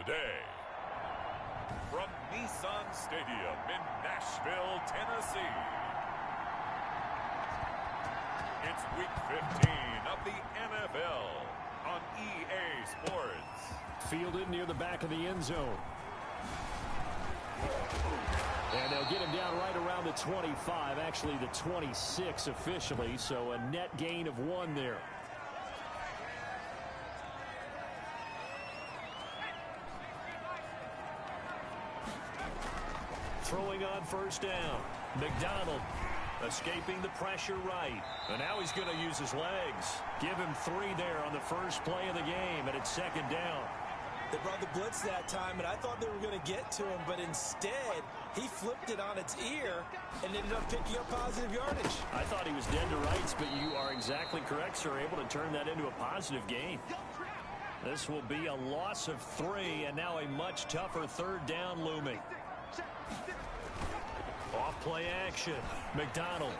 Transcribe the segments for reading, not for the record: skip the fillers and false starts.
day. From Nissan Stadium in Nashville, Tennessee, it's Week 15 of the NFL on EA Sports. Fielded near the back of the end zone. And they'll get him down right around the 25, actually the 26 officially, so a net gain of 1 there. Throwing on first down. McDonald escaping the pressure right. And now he's going to use his legs. Give him 3 there on the first play of the game, and it's second down. They brought the blitz that time, and I thought they were going to get to him, but instead, he flipped it on its ear and ended up picking up positive yardage. I thought he was dead to rights, but you are exactly correct, sir. Able to turn that into a positive gain. This will be a loss of 3, and now a much tougher third down looming. Off play action. McDonald.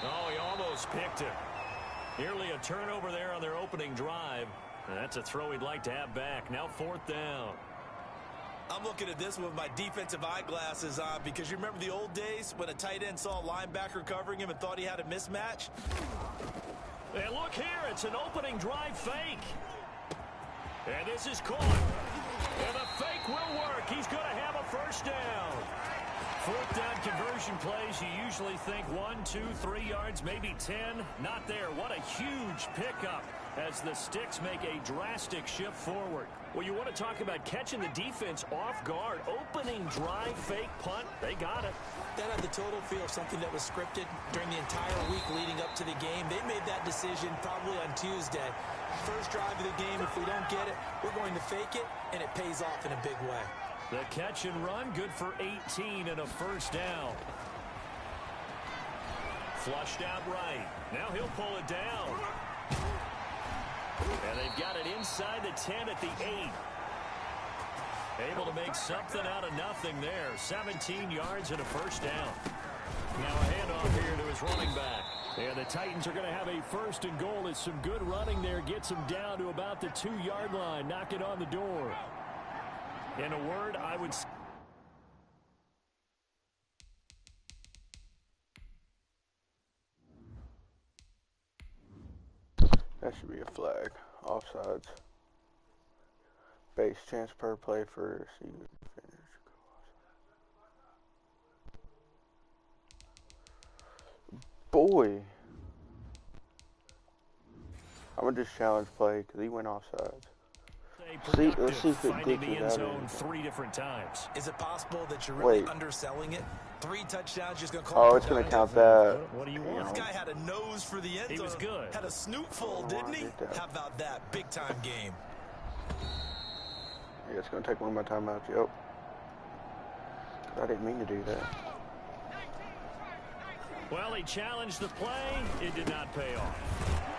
Oh, he almost picked it. Nearly a turnover there on their opening drive. And that's a throw he'd like to have back. Now 4th down. I'm looking at this with my defensive eyeglasses on because you remember the old days when a tight end saw a linebacker covering him and thought he had a mismatch? And look here, it's an opening drive fake. And this is caught. And the fake will work. He's going to have a first down. 4th down conversion plays, you usually think 1, 2, 3 yards, maybe 10. Not there. What a huge pickup as the Sticks make a drastic shift forward. Well, you want to talk about catching the defense off guard. Opening drive, fake punt. They got it. That had the total feel of something that was scripted during the entire week leading up to the game. They made that decision probably on Tuesday. First drive of the game, if we don't get it, we're going to fake it, and it pays off in a big way. The catch and run, good for 18 and a first down. Flushed out right. Now he'll pull it down. And they've got it inside the 10 at the 8. Able to make something out of nothing there. 17 yards and a first down. Now a handoff here to his running back. And the Titans are going to have a 1st and goal. It's some good running there. Gets him down to about the 2-yard line. Knock it on the door. In a word, I would... That should be a flag. Offsides. Base chance per play for receiver. Boy. I'm going to just challenge play because he went offsides. Let's see if it glitches out. 3 different times. Is it possible that you're really underselling it? 3 touchdowns, just going to call it. Oh, it's going to count that. What do you want? This guy had a nose for the end zone. He was good. Had a snootful, didn't he? How about that? Big time game. Yeah, it's going to take one of my timeouts. Yep. I didn't mean to do that. Well, he challenged the play. It did not pay off.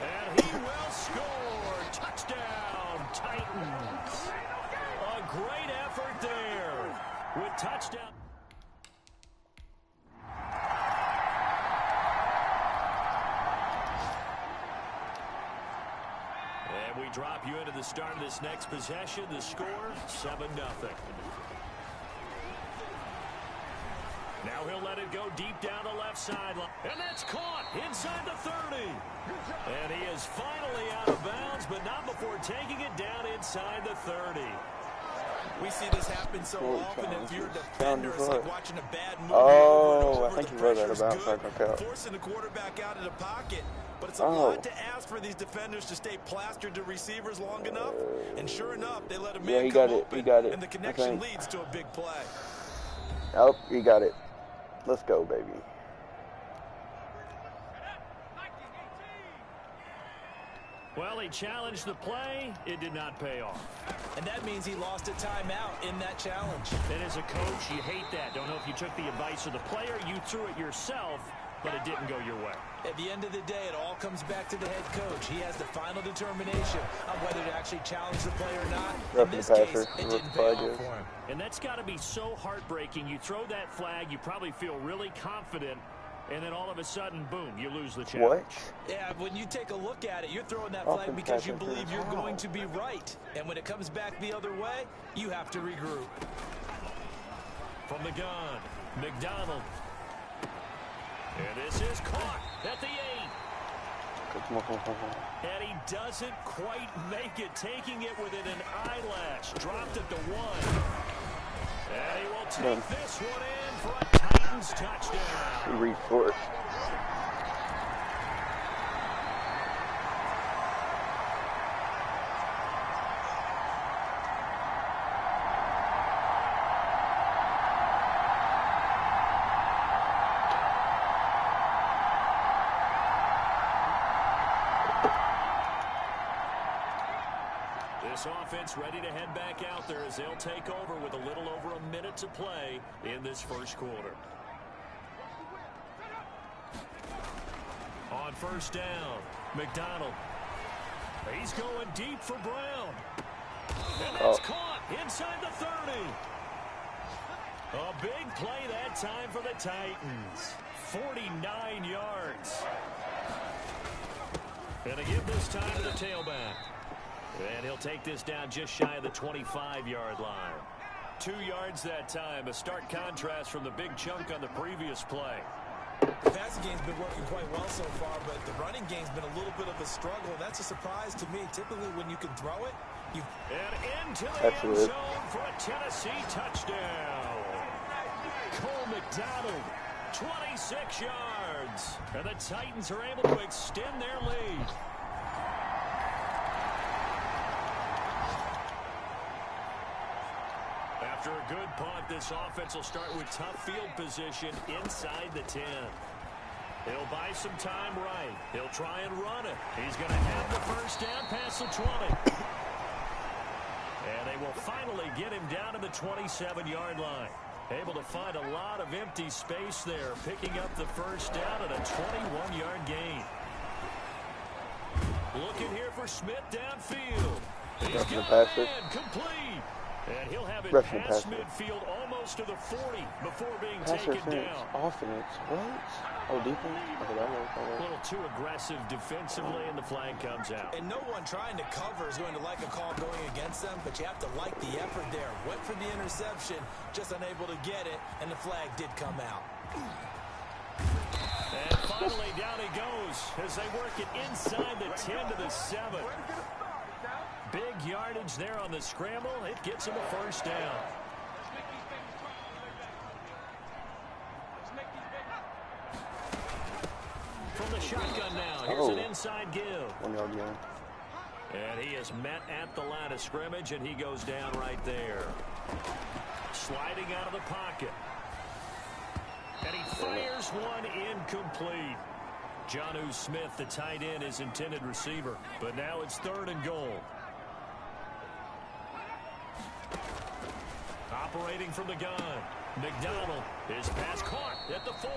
And he will score. Touchdown, Titans. A great effort there with touchdown. And we drop you into the start of this next possession. The score, 7-0. Now he'll let it go deep down the left sideline. And that's caught inside the 30. And he is finally out of bounds, but not before taking it down inside the 30. We see this happen so often. If you're a defender, it's like watching a bad movie. Oh, I think you read that about forcing the quarterback out of the pocket. But it's a lot to ask for these defenders to stay plastered to receivers long enough. And sure enough, they let a man come open. He got it. And the connection leads to a big play. Oh, he got it. Let's go, baby. Well, he challenged the play. It did not pay off. And that means he lost a timeout in that challenge. And as a coach, you hate that. Don't know if you took the advice of the player. You threw it yourself, but it didn't go your way. At the end of the day, it all comes back to the head coach. He has the final determination on whether to actually challenge the play or not. In this case, it didn't pay off for him. And that's got to be so heartbreaking. You throw that flag, you probably feel really confident, and then all of a sudden, boom, you lose the challenge. What? Yeah, when you take a look at it, you're throwing that flag because you believe you're going to be right. And when it comes back the other way, you have to regroup. From the gun, McDonald. And this is caught at the 8. And he doesn't quite make it, taking it within an eyelash. Dropped at the 1. And he will take this one in for a Titans touchdown. He reached for it. This offense ready to head back out there as they'll take over with a little over a minute to play in this first quarter. On first down, McDonald. He's going deep for Brown. And that's caught inside the 30. A big play that time for the Titans. 49 yards. And they give this time to the tailback. And he'll take this down just shy of the 25-yard line. 2 yards that time. A stark contrast from the big chunk on the previous play. The passing game's been working quite well so far, but the running game's been a little bit of a struggle. That's a surprise to me. Typically, when you can throw it, you... And into the end zone for a Tennessee touchdown. Cole McDonald, 26 yards. And the Titans are able to extend their lead. After a good punt, this offense will start with tough field position inside the 10. He'll buy some time right. He'll try and run it. He's going to have the first down past the 20. And they will finally get him down to the 27-yard line. Able to find a lot of empty space there, picking up the first down at a 21-yard gain. Looking here for Smith downfield. He's got it, complete. And he'll have it past midfield almost to the 40 before being taken down. Offense, what? Oh, defense? A little too aggressive defensively, and the flag comes out. And no one trying to cover is going to like a call going against them, but you have to like the effort there. Went for the interception, just unable to get it, and the flag did come out. And finally, down he goes as they work it inside the 10 to the 7. Big yardage there on the scramble. It gets him a first down. From the shotgun now. Here's an inside give. 1 yard gain. And he is met at the line of scrimmage, and he goes down right there. Sliding out of the pocket. And he fires one incomplete. Jonnu Smith, the tight end, is intended receiver. But now it's 3rd and goal. Operating from the gun. McDonald. His pass caught at the 4.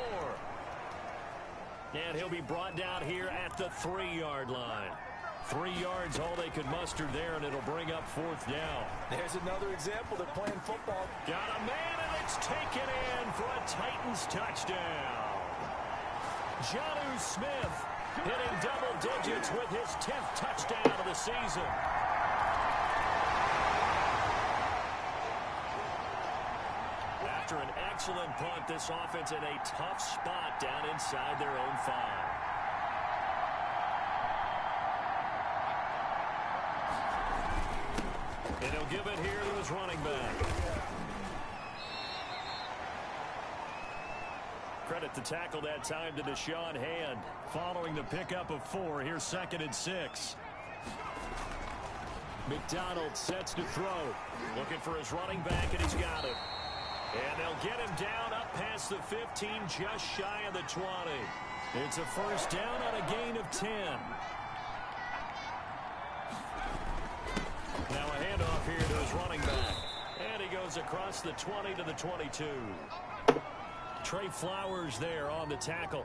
And he'll be brought down here at the 3-yard line. 3 yards, all they could muster there, and it'll bring up 4th down. There's another example. They're playing football. Got a man, and it's taken in for a Titans touchdown. Jonnu Smith hitting double digits with his 10th touchdown of the season. After an excellent punt, this offense in a tough spot down inside their own 5. And he'll give it here to his running back. Credit the tackle that time to Deshaun Hand. Following the pickup of 4, here's 2nd and 6. McDonald sets to throw. Looking for his running back, and he's got it. And they'll get him down up past the 15, just shy of the 20. It's a first down on a gain of 10. Now a handoff here to his running back. And he goes across the 20 to the 22. Trey Flowers there on the tackle.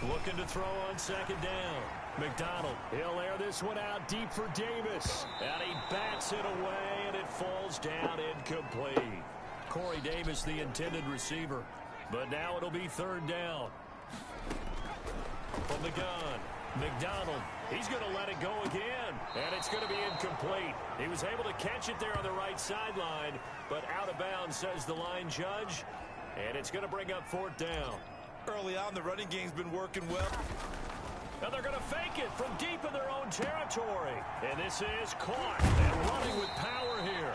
Looking to throw on 2nd down. McDonald, he'll air this one out deep for Davis. And he bats it away, and it falls down incomplete. Corey Davis, the intended receiver. But now it'll be third down. From the gun, McDonald. He's going to let it go again, and it's going to be incomplete. He was able to catch it there on the right sideline, but out of bounds, says the line judge, and it's going to bring up fourth down. Early on, the running game's been working well. And they're going to fake it from deep in their own territory. And this is caught and running with power here.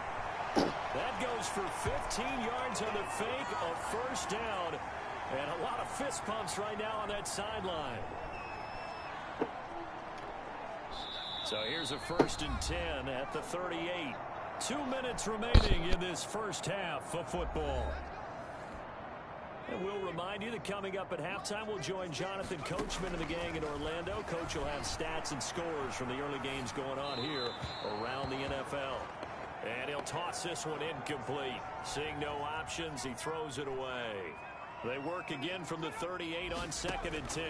That goes for 15 yards on the fake, a first down, and a lot of fist pumps right now on that sideline. So here's a 1st and 10 at the 38. 2 minutes remaining in this first half of football. And we'll remind you that coming up at halftime, we'll join Jonathan Coachman and the gang in Orlando. Coach will have stats and scores from the early games going on here around the NFL. And he'll toss this one incomplete. Seeing no options, he throws it away. They work again from the 38 on 2nd and 10.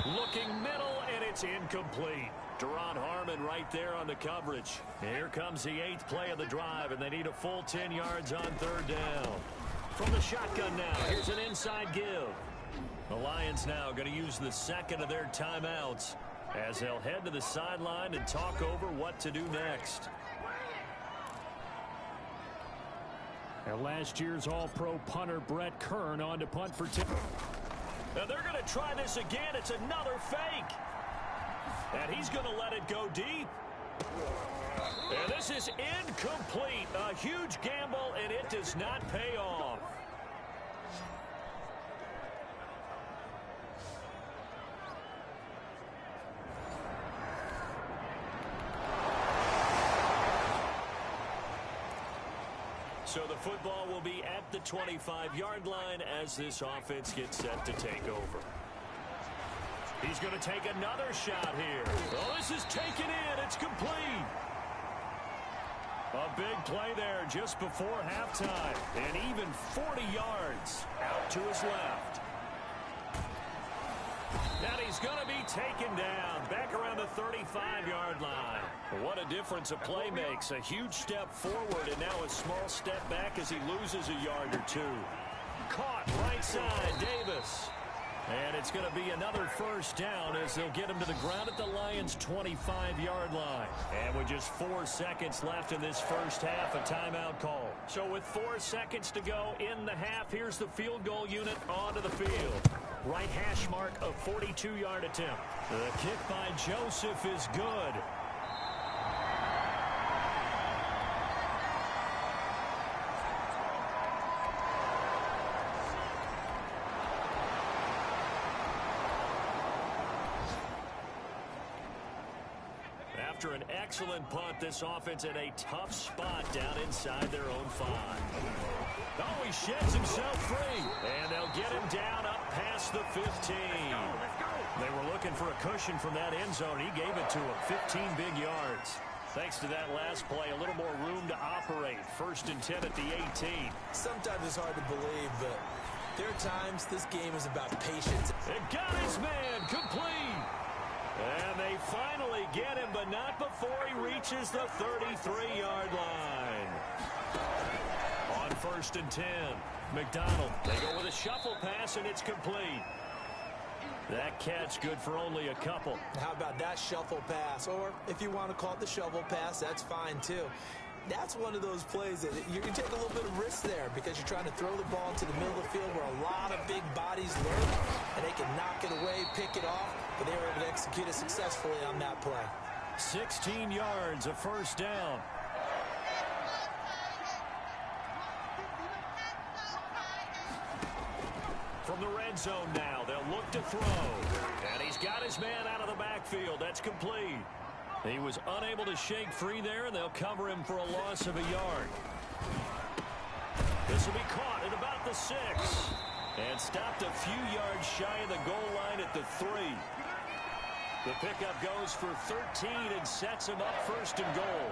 Looking middle, and it's incomplete. Deron Harmon right there on the coverage. Here comes the 8th play of the drive, and they need a full 10 yards on third down. From the shotgun now, here's an inside give. The Lions now going to use the second of their timeouts as they'll head to the sideline and talk over what to do next. And last year's All-Pro punter Brett Kern on to punt for Tim. Now they're going to try this again. It's another fake. And he's going to let it go deep. And this is incomplete. A huge gamble, and it does not pay off. So the football will be at the 25-yard line as this offense gets set to take over. He's going to take another shot here. Oh, this is taken in. It's complete. A big play there just before halftime. And even 40 yards out to his left. And he's going to be taken down back around the 35-yard line. What a difference a play makes. A huge step forward and now a small step back as he loses a yard or two. Caught right side, Davis. And it's going to be another first down as they'll get him to the ground at the Lions' 25-yard line. And with just 4 seconds left in this first half, a timeout call. So with 4 seconds to go in the half, here's the field goal unit onto the field. Right hash mark, a 42-yard attempt. The kick by Joseph is good. After an excellent punt, this offense in a tough spot down inside their own 5. Oh, he sheds himself free. And they'll get him down up past the 15. They were looking for a cushion from that end zone. He gave it to him. 15 big yards. Thanks to that last play, a little more room to operate. 1st and 10 at the 18. Sometimes it's hard to believe, but there are times this game is about patience. It got his man complete. And they finally get him, but not before he reaches the 33-yard line. On 1st and 10, McDonald. They go with a shuffle pass, and it's complete. That catch good for only a couple. How about that shuffle pass? Or if you want to call it the shovel pass, that's fine too. That's one of those plays that you can take a little bit of risk there because you're trying to throw the ball into the middle of the field where a lot of big bodies lurk, and they can knock it away, pick it off, but they were able to execute it successfully on that play. 16 yards, a first down. From the red zone now, they'll look to throw. And he's got his man out of the backfield. That's complete. He was unable to shake free there, and they'll cover him for a loss of a yard. This will be caught at about the 6. And stopped a few yards shy of the goal line at the 3. The pickup goes for 13 and sets him up 1st and goal.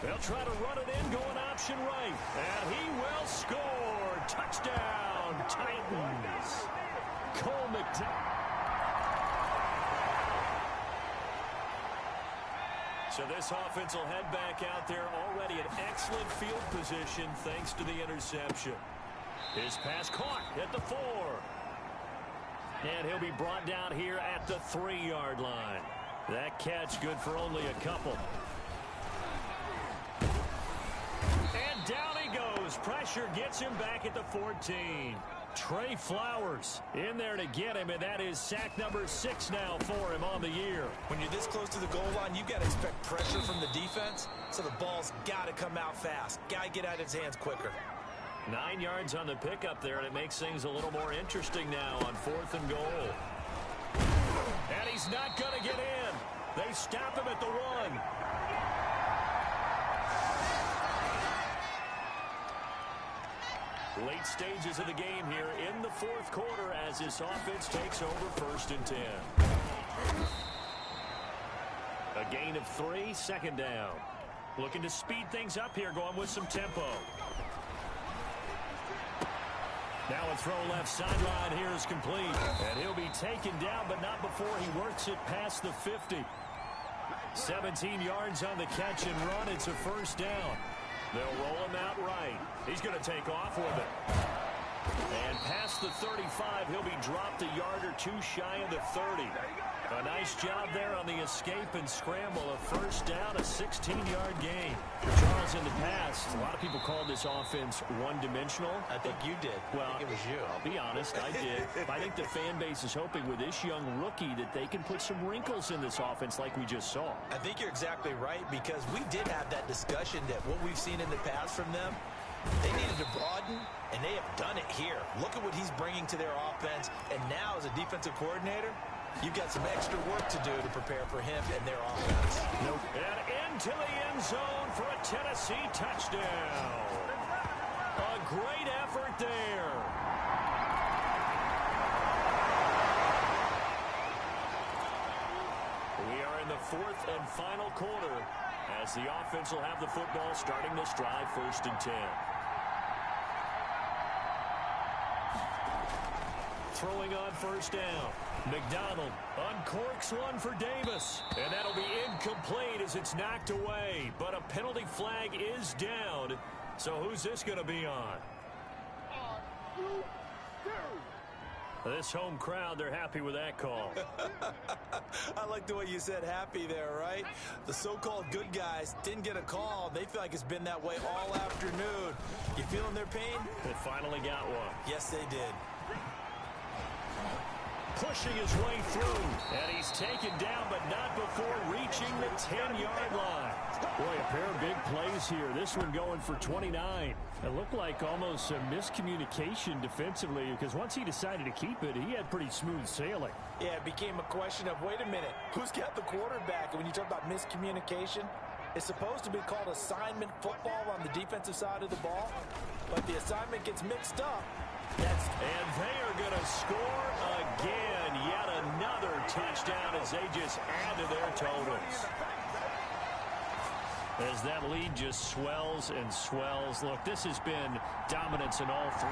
They'll try to run it in, going option right. And he will score. Touchdown, Titans. Cole McDonald. So this offense will head back out there already in excellent field position thanks to the interception. His pass caught at the 4. And he'll be brought down here at the 3-yard line. That catch good for only a couple. And down he goes. Pressure gets him back at the 14. Trey Flowers in there to get him, and that is sack number 6 now for him on the year. When you're this close to the goal line, you've got to expect pressure from the defense, so the ball's got to come out fast. Got to get out of his hands quicker. 9 yards on the pickup there, and it makes things a little more interesting now on 4th and goal. And he's not going to get in. They stop him at the 1. Late stages of the game here in the 4th quarter as this offense takes over 1st and 10. A gain of 3, 2nd down. Looking to speed things up here, going with some tempo. Now a throw left sideline here is complete. And he'll be taken down, but not before he works it past the 50. 17 yards on the catch and run. It's a 1st down. They'll roll him out right. He's going to take off with it. And past the 35, he'll be dropped a yard or 2 shy of the 30. A nice job there on the escape and scramble. A 1st down, a 16-yard gain. For Charles in the past, a lot of people called this offense one-dimensional. I think you did. Well, I think it was you. I'll be honest, I did. I think the fan base is hoping with this young rookie that they can put some wrinkles in this offense like we just saw. I think you're exactly right, because we did have that discussion that what we've seen in the past from them, they needed to broaden, and they have done it here. Look at what he's bringing to their offense, and now as a defensive coordinator, you've got some extra work to do to prepare for him and their offense. Nope. And into the end zone for a Tennessee touchdown. A great effort there. We are in the 4th and final quarter as the offense will have the football starting this drive 1st and 10. Throwing on 1st down. McDonald uncorks one for Davis. And that'll be incomplete as it's knocked away. But a penalty flag is down. So who's this going to be on? This home crowd, they're happy with that call. I like the way you said happy there, right? The so-called good guys didn't get a call. They feel like it's been that way all afternoon. You feeling their pain? They finally got one. Yes, they did. Pushing his way through, and he's taken down, but not before reaching the 10-yard line. Boy, a pair of big plays here. This one going for 29. It looked like almost a miscommunication defensively, because once he decided to keep it, he had pretty smooth sailing. Yeah, it became a question of, wait a minute, who's got the quarterback? And when you talk about miscommunication, it's supposed to be called assignment football on the defensive side of the ball, but the assignment gets mixed up. And they are going to score again. Yet another touchdown as they just add to their totals. As that lead just swells and swells. Look, this has been dominance in all 3.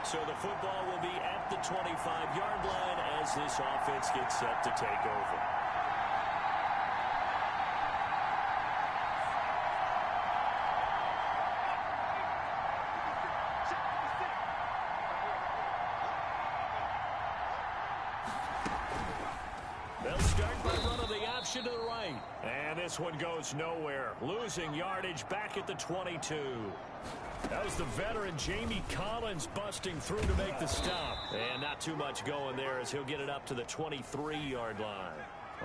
So the football will be at the 25-yard line as this offense gets set to take over. They'll start by running the option to the right. And this one goes nowhere. Losing yardage back at the 22. That was the veteran Jamie Collins busting through to make the stop. And not too much going there as he'll get it up to the 23-yard line.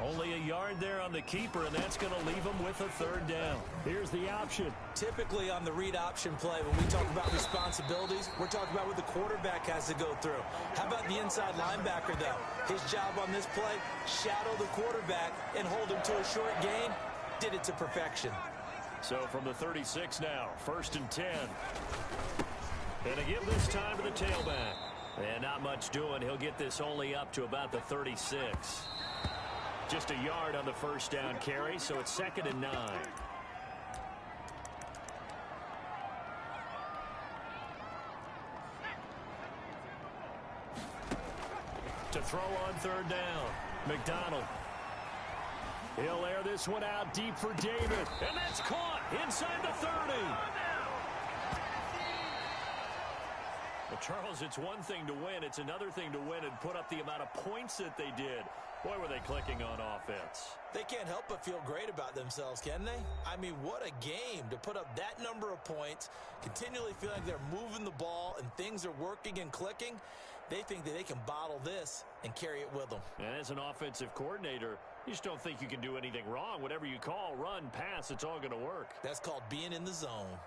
Only a yard there on the keeper, and that's going to leave him with a 3rd down. Here's the option. Typically on the read option play, when we talk about responsibilities, we're talking about what the quarterback has to go through. How about the inside linebacker, though? His job on this play, shadow the quarterback and hold him to a short gain. Did it to perfection. So from the 36 now, 1st and 10. And a give this time to the tailback. And not much doing. He'll get this only up to about the 36. Just a yard on the 1st down carry, so it's 2nd and 9. to throw on third down. McDonald. He'll air this one out deep for David. And that's caught inside the 30. Well, Charles, it's one thing to win. It's another thing to win and put up the amount of points that they did. Boy, were they clicking on offense. They can't help but feel great about themselves, can they? I mean, what a game to put up that number of points, continually feel like they're moving the ball and things are working and clicking. They think that they can bottle this and carry it with them. And as an offensive coordinator, you just don't think you can do anything wrong. Whatever you call, run, pass, it's all going to work. That's called being in the zone.